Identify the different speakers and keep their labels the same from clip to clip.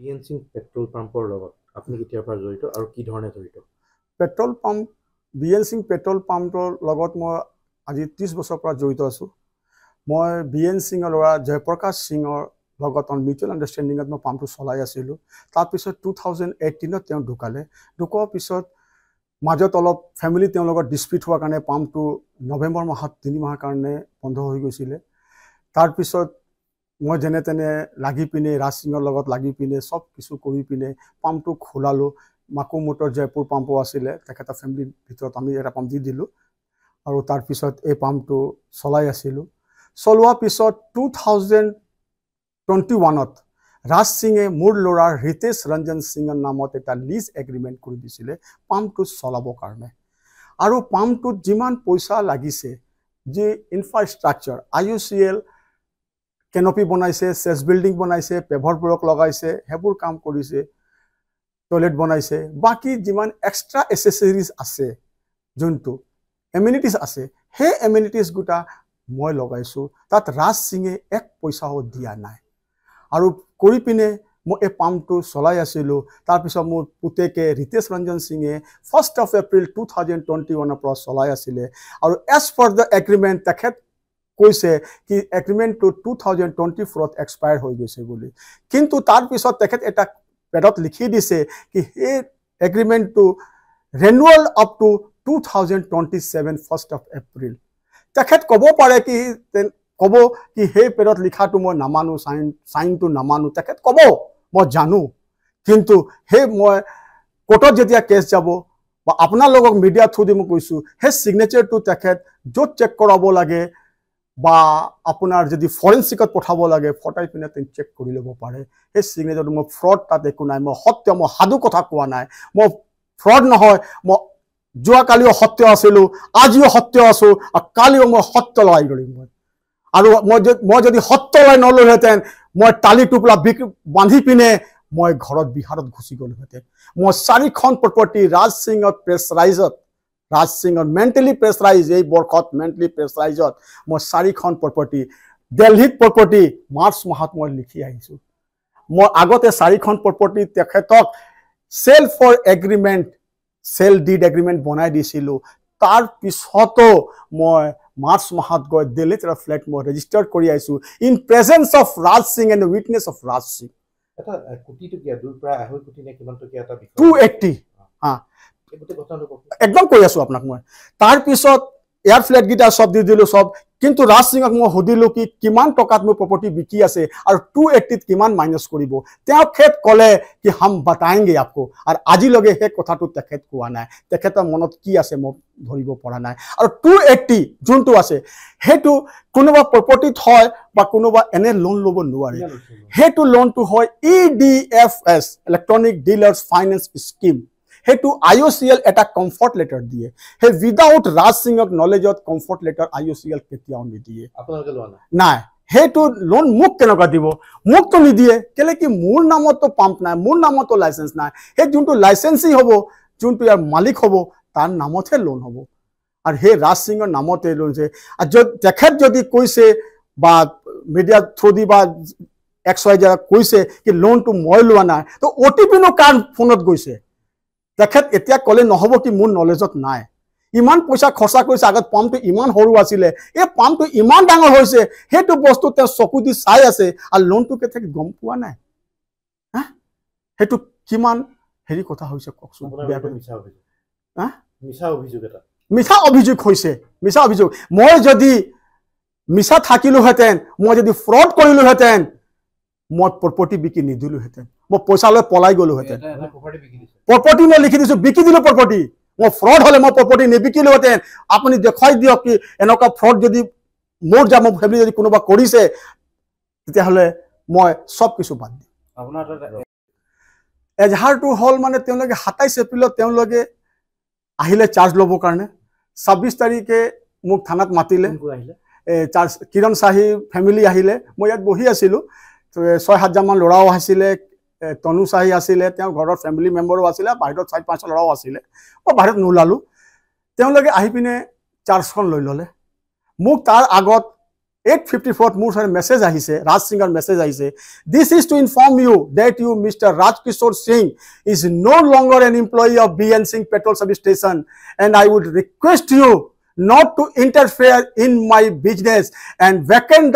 Speaker 1: BNC petrol পাম্পৰ লগত আপুনি কেতিয়াৰ পৰা জড়িত আৰু কি ধৰণে জড়িত?
Speaker 2: পেট্ৰল পাম্প বিএনসি পেট্ৰল পাম্পৰ লগত মই আজি 30 বছৰৰ পৰা জড়িত আছোঁ। মই বিএনসিৰ ল'ৰা জয়প্ৰকাশ সিঙৰ লগত মিউচুৱেল আণ্ডাৰষ্টেণ্ডিঙত মই পাম্পটো চলাই আছিলোঁ। তাৰপিছত 2018 তেওঁ ঢুকালে। ঢুকোৱাৰ পিছত মাজত অলপ ফেমিলি তেওঁৰ লগত ডিস্পিউট হোৱাৰ কাৰণে পাম্পটো নৱেম্বৰ মাহত 3 মাহৰ কাৰণে বন্ধ হৈ গৈছিলে। তাৰপিছত মই যেনে তেনে লাগি পিনে ৰাজ সিঙৰ লগত লাগি পিনে সব কিছু কৰি পিনে পাম্পটো খোলালোঁ। মাকু মোটৰ জয়পুৰ পাম্পো আছিলে, তেখেতৰ ফেমিলিৰ ভিতৰত আমি এটা পাম্প দি দিলোঁ আৰু তাৰপিছত এই পাম্পটো চলাই আছিলোঁ। চলোৱাৰ পিছত 2021ত ৰাজ সিঙে মোৰ ল'ৰা ৰিতেশ ৰঞ্জন সিঙৰ নামত এটা লিজ এগ্ৰিমেণ্ট কৰি দিছিলে পাম্পটো চলাবৰ কাৰণে। আৰু পাম্পটোত যিমান পইচা লাগিছে, যি ইনফ্ৰাষ্ট্ৰাকচাৰ IOCL কেনপি বনাইছে, চেছ বিল্ডিং বনাইছে, পেভাৰবোৰক লগাইছে, সেইবোৰ কাম কৰিছে, টয়লেট বনাইছে, বাকি যিমান এক্সট্ৰা এচেচৰিজ আছে, যোনটো এমিনিটিজ আছে, সেই এমিনিটিজ গোটা মই লগাইছোঁ। তাত ৰাজ সিঙে এক পইচাও দিয়া নাই। আৰু কৰি পিনে মই এই পাম্পটো চলাই আছিলোঁ। তাৰপিছত মোৰ পুতেকে ৰিতেশ ৰঞ্জন সিঙে 1 এপ্ৰিল 2021ৰ পৰা চলাই আছিলে। আৰু এজ পাৰ দ্য এগ্ৰিমেণ্ট তেখেত কৈছে কি এগ্ৰিমেণ্টটো 2024ত এক্সপায়াৰ হৈ গৈছে বুলি। কিন্তু তাৰপিছত তেখেত এটা পেডত লিখি দিছে কি সেই এগ্ৰিমেণ্টটো ৰেনুৱেল আপ টু 2027 1 এপ্ৰিল। তেখেত ক'ব পাৰে কি ক'ব কি সেই পেডত লিখাটো মই নামানো, চাইনটো নামানো, তেখেত ক'ব মই জানো। কিন্তু সেই মই কোৰ্টত যেতিয়া কেছ যাব বা আপোনালোকক মিডিয়া থ্ৰু দি মই কৈছোঁ, সেই চিগনেচাৰটো তেখেত য'ত চেক কৰাব লাগে বা আপোনাৰ যদি ফৰেনচিকত পঠাব লাগে ফটাই পিনে চেক কৰি ল'ব পাৰে। সেই চিগনেচাৰটো মই ফ্ৰড তাত একো নাই, মই সত্য, মই সাধু কথা কোৱা নাই, মই ফ্ৰড নহয়। মই যোৱাকালিও সত্য আছিলোঁ, আজিও সত্য আছোঁ, আৰু কালিও মই সত্য লগাই কৰিম। আৰু মই যদি সত্য লগাই নল'লোহেঁতেন মই টালি টোপোলা বান্ধি পিনে মই ঘৰত বিহাৰত গুচি গ'লোহেঁতেন। মই 4খন প্ৰপাৰ্টি ৰাজ সিঙত প্ৰেছাৰাইজত, ৰাজ সিঙৰ মেণ্টেলি প্ৰেছাৰাইজ, এই বৰ্ষত মেণ্টেলি প্ৰেছাৰাইজত মই 4খন প্ৰপাৰ্টি, দিল্লীত প্ৰপাৰ্টি মাৰ্চ মাহত মই লিখি আহিছোঁ। মই আগতে 4খন প্ৰপাৰ্টি তেখেতক sale for agreement, sale deed agreement বনাই দিছিলোঁ। তাৰপিছতো মই মাৰ্চ মাহত গৈ দিল্লীত এটা ফ্লেট মই ৰেজিষ্টাৰ কৰি আহিছোঁ in presence of Raj Singh and witness of Raj Singh.
Speaker 1: এটা কোটি টকীয়া, প্ৰায় 2.5 কোটি নে কিমান টকীয়া এটা
Speaker 2: 280 একদম কৈ আছোঁ আপোনাক মই। তাৰপিছত এয়াৰ ফ্লেটকেইটা সব দি দিলোঁ সব। কিন্তু ৰাজ সিঙক মই সুধিলোঁ কি কিমান টকাত মোৰ প্ৰপাৰ্টি বিকি আছে আৰু 280ত কিমান মাইনাছ কৰিব। তেওঁ খেত ক'লে কি হাম বাতায়েংগে আপকো। আৰু আজিলৈকে সেই কথাটো তেখেত কোৱা নাই। তেখেতৰ মনত কি আছে মই ধৰিব পৰা নাই। আৰু 280 যোনটো আছে সেইটো কোনোবা প্ৰপাৰ্টিত হয় বা কোনোবা এনে লোন ল'ব নোৱাৰে। সেইটো লোনটো হয় EDFS, electronic dealers finance scheme. সেইটো IOCL এটা কমফৰ্ট লেটাৰ দিয়ে। সেই উইদাউট ৰাজ সিঙক নলেজত কমফৰ্ট লেটাৰ IOCL কেতিয়াও নিদিয়ে।
Speaker 1: আপোনালোকে লোৱা
Speaker 2: নাই। সেইটো লোন মোক কেনেকুৱা দিব? মোকতো নিদিয়ে। কেলে কি মোৰ নামতো পাম্প নাই, মোৰ নামতো লাইচেঞ্চ নাই। সেই যোনটো লাইচেঞ্চি হ'ব, যোনটো ইয়াৰ মালিক হ'ব, তাৰ নামতহে লোন হ'ব। আৰু সেই ৰাজ সিঙৰ নামতে লৈছে। আৰু তেখেত যদি কৈছে বা মিডিয়া থ্ৰু দি বা XYZ কৈছে কি লোনটো মই লোৱা নাই, তো OTP নো কাৰ ফোনত গৈছে? তেখেত এতিয়া ক'লে নহ'ব কি মোৰ নলেজত নাই। ইমান পইচা খৰচা কৰিছে, আগত পাম্পটো ইমান সৰু আছিলে, এই পাম্পটো ইমান ডাঙৰ হৈছে, সেইটো বস্তু তেওঁ চকু দি চাই আছে আৰু লোনটো তেখেত গম পোৱা নাই। সেইটো কিমান হেৰি কথা হৈছে কওকচোন। মিছা অভিযোগ হৈছে, মিছা অভিযোগ। মই যদি মিছা থাকিলোহেঁতেন, মই যদি ফ্ৰড কৰিলোহেঁতেন, মই প্ৰপাৰ্টি বিকি নিদিলোহেঁতেন, মই পইচা লৈ পলাই গ'লোহেঁতেন। প্ৰপাৰ্টি মই লিখি দিছোঁ, বিকি দিলোঁ প্ৰপাৰ্টি। মই ফ্ৰড হ'লে মই প্ৰপাৰ্টি নিবিকিলোহেঁতেন। আপুনি দেখুৱাই দিয়ক কি এনেকুৱা ফ্ৰড যদি মোৰ যা মোৰ ফেমিলি যদি কোনোবা কৰিছে, তেতিয়াহ'লে মই সব কিছু বাদ দিম। এজাহাৰটো হ'ল মানে তেওঁলোকে 27 এপ্ৰিলত তেওঁলোকে আহিলে চাৰ্জ ল'বৰ কাৰণে। 26 তাৰিখে মোক থানাত মাতিলে। চাৰ্জ কিৰণ চাহী ফেমিলি আহিলে। মই ইয়াত বহি আছিলোঁ। 6-7জনমান ল'ৰাও আহিছিলে, তনু চাহী আছিলে, তেওঁৰ ঘৰৰ ফেমিলি মেম্বাৰো আছিলে, বাহিৰত 4-5 ল'ৰাও আছিলে। মই বাহিৰত নোলালোঁ। তেওঁলোকে আহি পিনে চাৰ্জখন লৈ ল'লে। মোক তাৰ আগত 8:54 মোৰ ওচৰত মেছেজ আহিছে, ৰাজ সিঙৰ মেছেজ আহিছে, this is to inform you that you Mr. Raj Kishore Singh is no longer an employee of BN Singh Petrol Service Station and I would request you not to interfere in my business and vacate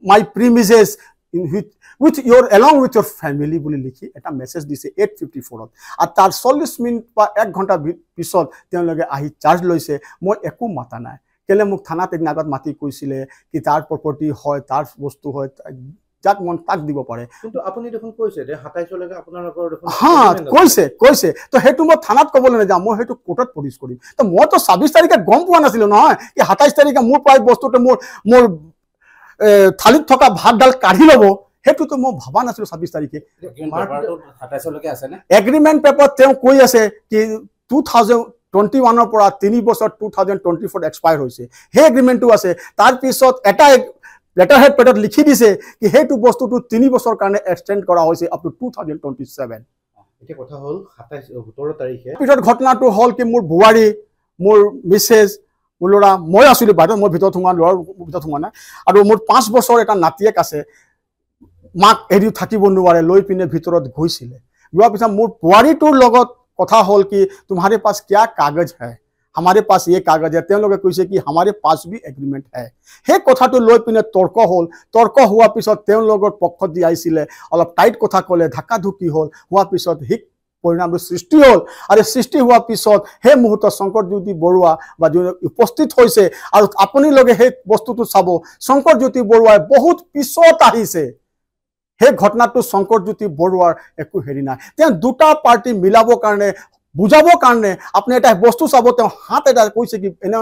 Speaker 2: my premises with your along with your family বুলি লিখি এটা message দিছে 8:54 আৰু তাৰ 40 minute বা 1 ঘণ্টা পিছত তেওঁলোকে আহি চাৰ্জ লৈছে। মই একো মাতা নাই, কেলে মোক থানাত এক আগত মাতি কৈছিলে কি তাৰ প্ৰপাৰ্টি হয়, তাৰ বস্তু হয়, যাক মন তাক দিব পাৰে।
Speaker 1: কিন্তু আপুনি দেখোন কৈছে যে 27 লৈকে আপোনালোকৰ দেখোন
Speaker 2: কৈছে তো সেইটো মই থানাত ক'বলৈ নাযাওঁ, মই সেইটো কোৰ্টত প্ৰডিউচ কৰিম। তো মইতো 26 তাৰিখে গম পোৱা নাছিলো নহয় কি 27 তাৰিখে মোৰ প্ৰায় বস্তুটো মোৰ থালিত থকা ভাতডাল কাঢ়ি ল'ব, সেইটোতো মই ভাবা নাছিলো 26 তাৰিখে। এগ্ৰিমেণ্ট পেপাৰ তেওঁ কৈ আছে কি 2021 পৰা 3 বছৰ 2024 এক্সপায়াৰ হৈছে, সেই এগ্ৰিমেণ্টটো আছে। তাৰপিছত এটা লেটাৰ হেড পেডত লিখি দিছে কি সেইটো বস্তুটো 3 বছৰ কাৰণে এক্সটেণ্ড কৰা হৈছে আপ টু 2027।
Speaker 1: এতিয়া কথা হ'ল 17 তাৰিখে
Speaker 2: পিছত ঘটনাটো হ'ল কি মোৰ বোৱাৰী, মোৰ মিছেছ, মোৰ ল'ৰা, মই আছিলো বাহিৰত, মই ভিতৰত সোমোৱা, ল'ৰাৰ ভিতৰত সোমোৱা নাই, আৰু মোৰ 5 বছৰ এটা নাতিয়েক আছে, মাক এৰি থাকিব নোৱাৰে, লৈ পিনে ভিতৰত গৈছিলে। যোৱাৰ পিছত মোৰ বোৱাৰীটোৰ লগত কথা হ'ল কি तुम्हारे पास क्या कागज है, हमारे पास ये कागज है, তেওঁলোকে কৈছে কি हमारे पास भी एग्रीमेंट है। সেই কথাটো লৈ পিনে তৰ্ক হ'ল, তৰ্ক হোৱাৰ পিছত তেওঁলোকৰ পক্ষত দি আহিছিলে, অলপ টাইট কথা ক'লে, ধাক্কা ধুকি হ'ল, হোৱাৰ পিছত হিক পৰিণামটো সৃষ্টি হ'ল। আৰু সৃষ্টি হোৱাৰ পিছত সেই মুহূৰ্তত শংকৰজ্যোতি বৰুৱা বা উপস্থিত হৈছে, আৰু আপুনি লগে সেই বস্তুটো চাব শংকৰজ্যোতি বৰুৱাই বহুত পিছত আহিছে। সেই ঘটনাটো শংকৰজ্যোতি বৰুৱাৰ একো হেৰি নাই, তেওঁ দুটা পাৰ্টি মিলাবৰ কাৰণে, বুজাবৰ কাৰণে আপুনি এটা বস্তু চাব, তেওঁ হাত এটা কৈছে কি এনে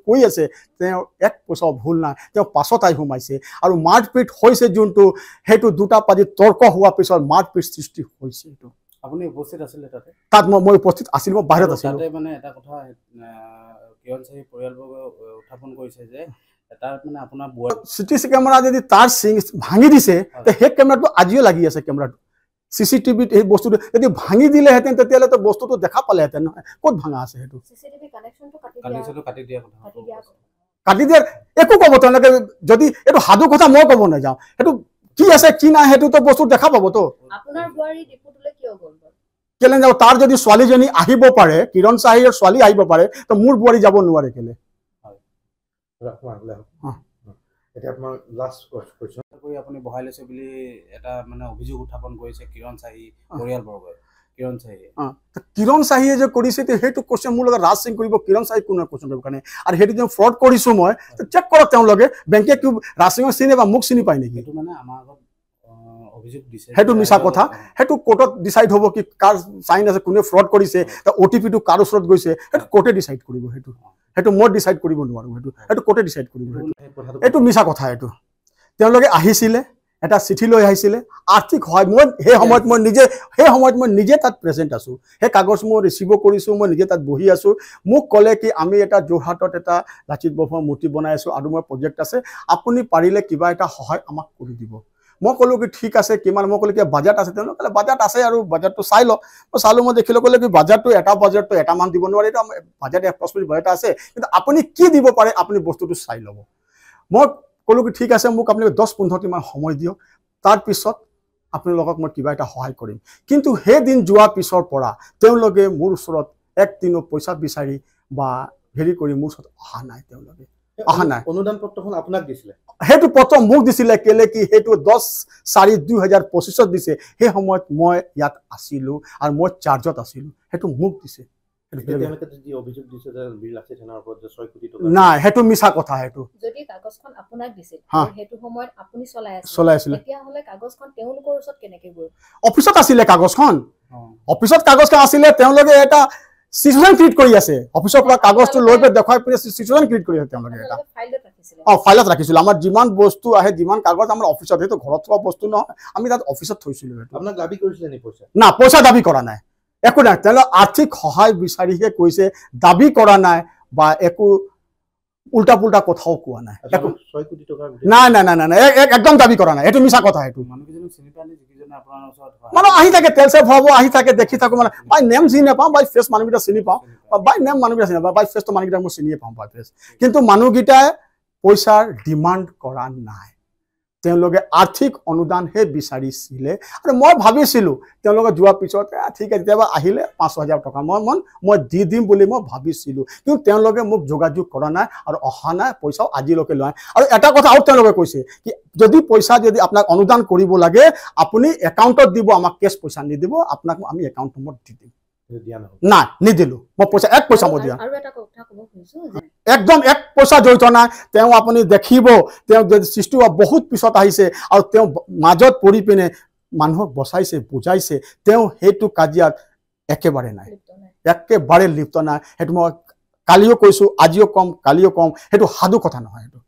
Speaker 2: কৈ আছে, তেওঁ 1 পইচাও ভুল নাই, তেওঁ পাছত আহি সোমাইছে। আৰু মাৰপিট হৈছে যোনটো, সেইটো দুটা পাৰ্টি তৰ্ক হোৱাৰ পিছত মাৰপিট সৃষ্টি হৈছে। এইটো
Speaker 1: আপুনি উপস্থিত আছিলে তাতে?
Speaker 2: তাত মই উপস্থিত আছিলোঁ, মই বাহিৰত আছিলোঁ।
Speaker 1: তাতে মানে এটা কথা কিৰণ চাহি পৰিয়ালবৰ্গই উত্থাপন কৰিছে যে তাত মানে আপোনাৰ
Speaker 2: চিটি কেমেৰা যদি তাৰ ভাঙি দিছে, সেই কেমেৰাটো আজিও লাগি আছে, কেমেৰাটো চিচিটিভিত এই বস্তুটো যদি ভাঙি দিলেহেঁতেন তেতিয়াহ'লে তো বস্তুটো দেখা পালেহেঁতেন নহয়, ক'ত ভাঙা আছে? সেইটো কাটি দিয়াৰ একো ক'ব তেওঁলোকে, যদি এইটো সাধু কথা মই ক'ব নাযাওঁ, সেইটো কি আছে কি নাই সেইটোতো বস্তু দেখা পাবতো। কেলে যাব, তাৰ যদি ছোৱালীজনী আহিব পাৰে, কিৰণ চাহিৰ ছোৱালী আহিব পাৰে, তো মোৰ বোৱাৰী যাব নোৱাৰে কেলে?
Speaker 1: এতিয়া আপোনাৰ লাষ্ট কোৱেশ্চন আপুনি বহাই লৈছে বুলি এটা মানে অভিযোগ উত্থাপন কৰিছে কিৰণ চাহি পৰিয়ালবৰ্গই।
Speaker 2: কিৰণ চাহিয়ে যে কৰিছে সেইটো কোৱেশ্চন মোৰ লগত ৰাজ সিং কৰিব, কিৰণ চাহি কোনে কোৱেশ্চন কৰিব কাৰণে? আৰু সেইটো যে ফ্ৰড কৰিছো মই, চেক কৰক তেওঁলোকে, বেংকে কি ৰাজ সিঙক চিনি বা মোক চিনি পায় নেকি?
Speaker 1: মানে আমাৰ আগত অভিযোগ দিছে,
Speaker 2: সেইটো মিছা কথা। সেইটো কোৰ্টত ডিচাইড হ'ব কি কাৰ চাইন আছে, কোনে ফ্ৰড কৰিছে, OTP-টো কাৰ ওচৰত গৈছে, সেইটো কোৰ্টে ডিচাইড কৰিব। সেইটো মই ডিচাইড কৰিব নোৱাৰো, সেইটো কোৰ্টে ডিচাইড কৰিব। এইটো মিছা কথা। এইটো তেওঁলোকে আহিছিলে, এটা চিঠি লৈ আহিছিলে, আৰ্থিক সহায়। মই সেই সময়ত মই নিজে তাত প্ৰেজেণ্ট আছো, সেই কাগজ মই ৰিচিভ কৰিছো, মই নিজে তাত বহি আছো। মোক ক'লে কি আমি এটা যোৰহাটত এটা লাচিত বৰফুকনৰ মূৰ্তি বনাই আছো আৰু মোৰ প্ৰজেক্ট আছে, আপুনি পাৰিলে কিবা এটা সহায় আমাক কৰি দিব। মই ক'লো কি ঠিক আছে, কিমান? মই ক'লো কি বাজেট আছে? তেওঁলোকে ক'লে বাজেট আছে, আৰু বাজেটটো চাই লওক। মই চালোঁ, মই দেখিলোঁ, ক'লে কি বাজেটটো এটা মান দিব নোৱাৰে, এইটো বাজেট এপ্ৰক্সিমেটলি বাজেট আছে, কিন্তু আপুনি কি দিব পাৰে আপুনি বস্তুটো চাই ল'ব। মই ক'লো কি ঠিক আছে, মোক আপুনি 10-15 দিনমান সময় দিয়ক, তাৰপিছত আপোনালোকক মই কিবা এটা সহায় কৰিম। কিন্তু সেইদিন যোৱাৰ পিছৰ পৰা তেওঁলোকে মোৰ ওচৰত 1 দিনো পইচা বিচাৰি বা হেৰি কৰি মোৰ ওচৰত অহা নাই। তেওঁলোকে অহা নাই।
Speaker 1: অনুদান পত্ৰখন আপোনাক দিছিলে?
Speaker 2: সেইটো পত্ৰ মোক দিছিলে, কেলে কি সেইটো 10/4/2025 দিছে। সেই সময়ত মই ইয়াত আছিলোঁ আৰু মই চাৰ্জত আছিলোঁ, সেইটো মোক দিছে। নাই, সেইটো মিছা কথা। সেইটো
Speaker 3: যদি কাগজখন আপোনাক দিছিল, সেইটো সময়ত আপুনি
Speaker 2: চলাইছিল,
Speaker 3: তেতিয়াহ'লে কাগজখন তেওঁলোকৰ ওচৰত কেনেকৈ গ'ল?
Speaker 2: অফিচত আছিলে কাগজখন, অফিচত কাগজখন আছিলে। তেওঁলোকে এটা সিচুৱেশ্যন ক্ৰিয়েট কৰি আছে, অফিচৰ পৰা কাগজটো লৈ পেলাই দেখুৱাই পিনে সিচুৱেশ্যন ক্ৰিয়েট কৰি আছে তেওঁলোকে। এটা ফাইলত ৰাখিছিল। আমাৰ যিমান বস্তু আহে, যিমান কাগজ আমাৰ অফিচত, সেইটো ঘৰত থোৱা বস্তু নহয়, আমি তাত অফিচত থৈছিলোঁ।
Speaker 1: আপোনাক দাবী কৰিছিলে নি পইচা?
Speaker 2: না, পইচা দাবী কৰা নাই, একো নাই। তেওঁলোকে আৰ্থিক সহায় বিচাৰিহে কৈছে, দাবী কৰা নাই বা একো উল্টা পুল্টা কথাও কোৱা নাই। নাই, একদম দাবী কৰা নাই, এইটো মিছা কথা। সেইটো মানে আহি থাকে, তেল চেল ভৰাব আহি থাকে, দেখি থাকো। মানে বাই নেম চিনি নাপাওঁ, বাই ফেচ মানুহকেইটা চিনি পাওঁ, বাই নেম মানুহকেইটা চিনি নাপাওঁ, বাই ফেচটো মানুহকেইটা মই চিনিয়ে পাওঁ, বাই ফেচ। কিন্তু মানুহকেইটাই পইচাৰ ডিমাণ্ড কৰা নাই তেওঁলোকে আৰ্থিক অনুদানহে বিচাৰিছিলে আৰু মই ভাবিছিলোঁ তেওঁলোকে যোৱাৰ পিছত ঠিক আছে কেতিয়াবা আহিলে 5,000 টকা মই দি দিম বুলি মই ভাবিছিলোঁ কিন্তু তেওঁলোকে মোক যোগাযোগ কৰা নাই আৰু অহা নাই পইচাও আজিলৈকে লোৱা নাই আৰু এটা কথা আৰু তেওঁলোকে কৈছে কি যদি পইচা যদি আপোনাক অনুদান কৰিব লাগে আপুনি একাউণ্টত দিব আমাক কেছ পইচা নিদিব আপোনাক আমি একাউণ্ট নম্বৰ দি দিম নাই নিদিলোঁ মই পইচা এক পইচা মই দিয়া
Speaker 3: আৰু এটা কথা ক'ব খুজিছোঁ যে
Speaker 2: একদম এক পইচা জড়িত নাই তেওঁ আপুনি দেখিব তেওঁ সৃষ্টি হোৱা বহুত পিছত আহিছে আৰু তেওঁ মাজত পৰি পিনে মানুহক বচাইছে বুজাইছে তেওঁ সেইটো কাজিয়াত একেবাৰে নাই একেবাৰে লিপ্ত নাই সেইটো মই কালিও কৈছোঁ আজিও কম কালিও কম সেইটো সাধু কথা নহয় সেইটো